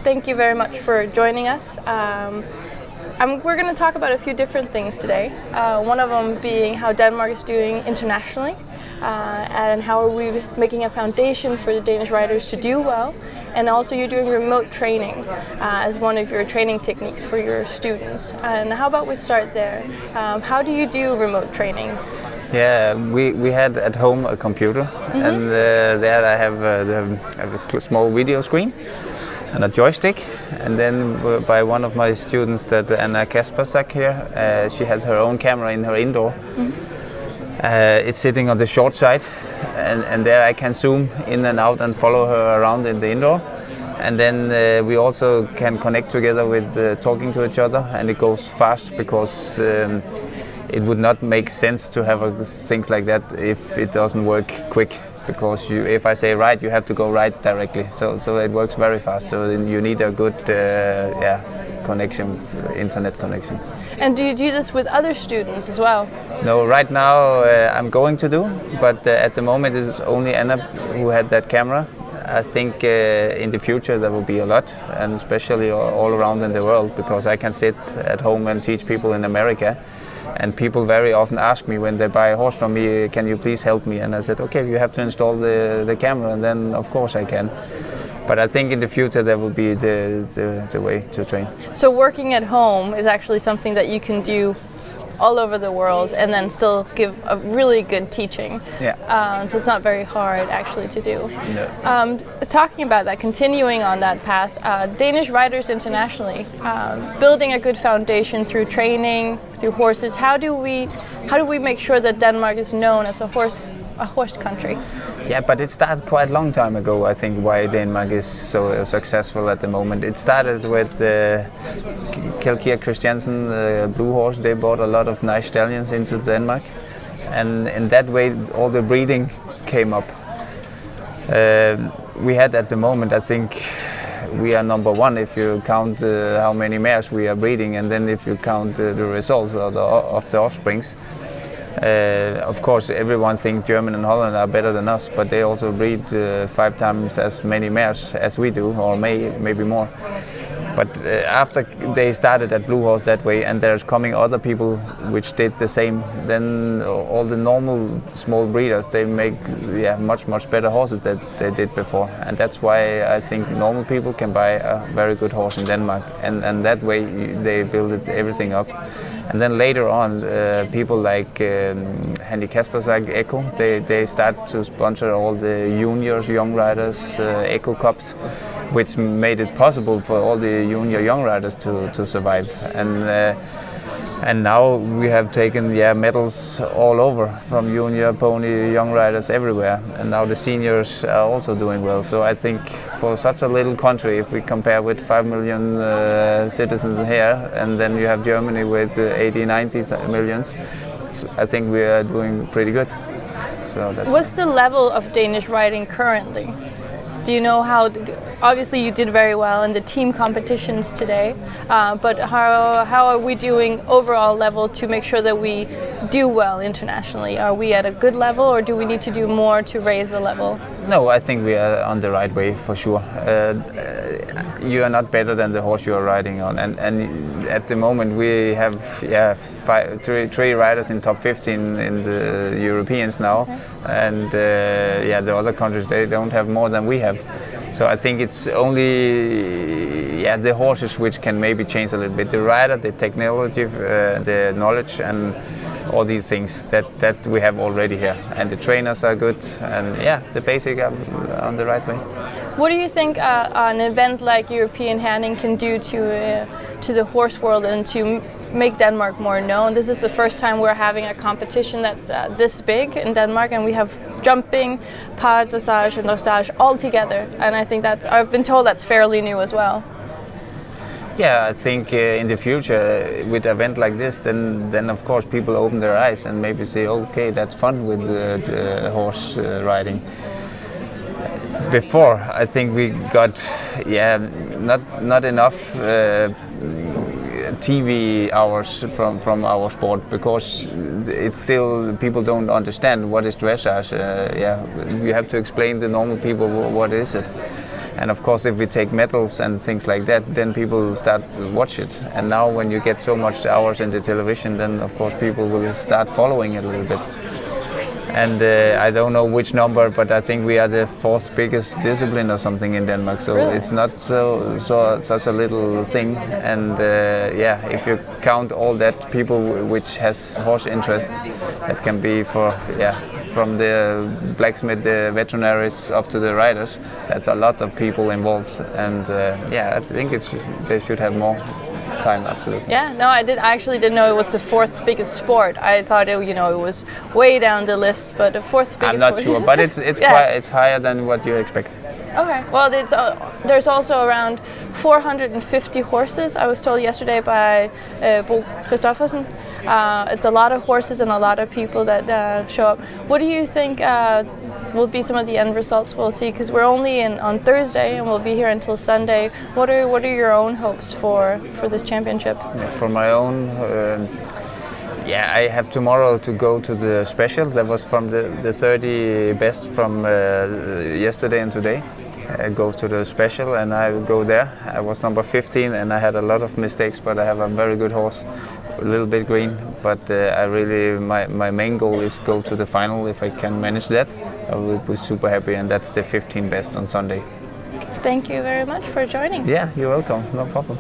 thank you very much for joining us. We're going to talk about a few different things today. One of them being how Denmark is doing internationally, and how are we making a foundation for the Danish riders to do well. And also you're doing remote training as one of your training techniques for your students. And how about we start there? How do you do remote training? Yeah, we had at home a computer, and there I have a small video screen and a joystick, and then by one of my students, that Anna Kaspersak here, she has her own camera in her indoor. It's sitting on the short side, and there I can zoom in and out and follow her around in the indoor. And then we also can connect together with talking to each other, and it goes fast because it would not make sense to have things like that if it doesn't work quick. Because if I say right, you have to go right directly. So it works very fast. So you need a good connection, internet connection. And do you do this with other students as well? No, right now I'm going to do, but at the moment it's only Anna who had that camera. I think in the future there will be a lot, and especially all around in the world, because I can sit at home and teach people in America. And people very often ask me when they buy a horse from me, can you please help me? And I said, okay, you have to install the camera, and then of course I can. But I think in the future there will be the way to train. So working at home is actually something that you can do all over the world and then still give a really good teaching. Yeah. So it's not very hard actually to do. No. Talking about that, continuing on that path, Danish riders internationally, building a good foundation through training, through horses. How do we make sure that Denmark is known as a horse country? Yeah, but it started quite a long time ago, I think, why Denmark is so successful at the moment. It started with Kjeld Christiansen, Blue Horse. They brought a lot of nice stallions into Denmark. And in that way, all the breeding came up. We had at the moment, I think, we are number one if you count how many mares we are breeding, and then if you count the results of the offsprings. Of course, everyone thinks Germany and Holland are better than us, but they also breed 5 times as many mares as we do, or maybe more. But after they started at Blue Horse that way, and there's coming other people which did the same, then all the normal small breeders, they make much better horses than they did before. And that's why I think normal people can buy a very good horse in Denmark, and that way they build everything up. And then later on, people like Andy Kaspersak, Echo, they start to sponsor all the juniors, young riders, Echo Cups, which made it possible for all the junior young riders to survive. And now we have taken medals all over, from junior, pony, young riders everywhere. And now the seniors are also doing well. So I think for such a little country, if we compare with 5 million citizens here, and then you have Germany with 80, 90 millions, so I think we are doing pretty good. So what's the level of Danish riding currently? Do you know how? Obviously, you did very well in the team competitions today, but how are we doing overall level to make sure that we do well internationally? Are we at a good level, or do we need to do more to raise the level? No, I think we are on the right way for sure. You are not better than the horse you are riding on, and at the moment we have three riders in top 15 in the Europeans now, okay. And the other countries, they don't have more than we have. So I think it's only the horses which can maybe change a little bit. The rider, the technology, the knowledge, and all these things that we have already here. And the trainers are good, and the basic are on the right way. What do you think an event like European Herning can do to the horse world and to make Denmark more known? This is the first time we're having a competition that's this big in Denmark, and we have jumping, Paradressur and dressage all together. And I think I've been told that's fairly new as well. Yeah, I think in the future with an event like this, then of course people open their eyes and maybe say, okay, that's fun with the horse riding. Before, I think we got not enough TV hours from our sport, because it's still, people don't understand what is dressage. You have to explain to normal people what is it. And of course, if we take medals and things like that, then people will start to watch it. And now when you get so much hours in the television, then of course people will start following it a little bit. And I don't know which number, but I think we are the 4th biggest discipline or something in Denmark. So really? It's not such a little thing. And if you count all that people which has horse interest, that can be from the blacksmith, the veterinaries up to the riders. That's a lot of people involved. And I think they should have more time, absolutely. Yeah, no, I actually didn't know it was the 4th biggest sport. I thought it was way down the list, but the 4th biggest. I'm not sport. sure, but it's higher than what you expect. Okay, well, there's also around 450 horses. I was told yesterday by Bo Christoffersen. It's a lot of horses and a lot of people that show up. What do you think will be some of the end results we'll see? Because we're only on Thursday and we'll be here until Sunday. What are your own hopes for this championship? Yeah, for my own, I have tomorrow to go to the special. That was from the 30 best from yesterday and today. I go to the special and I go there. I was number 15 and I had a lot of mistakes, but I have a very good horse, a little bit green. But my main goal is go to the final. If I can manage that, I will be super happy, and that's the 15 best on Sunday. Thank you very much for joining. Yeah, you're welcome. No problem.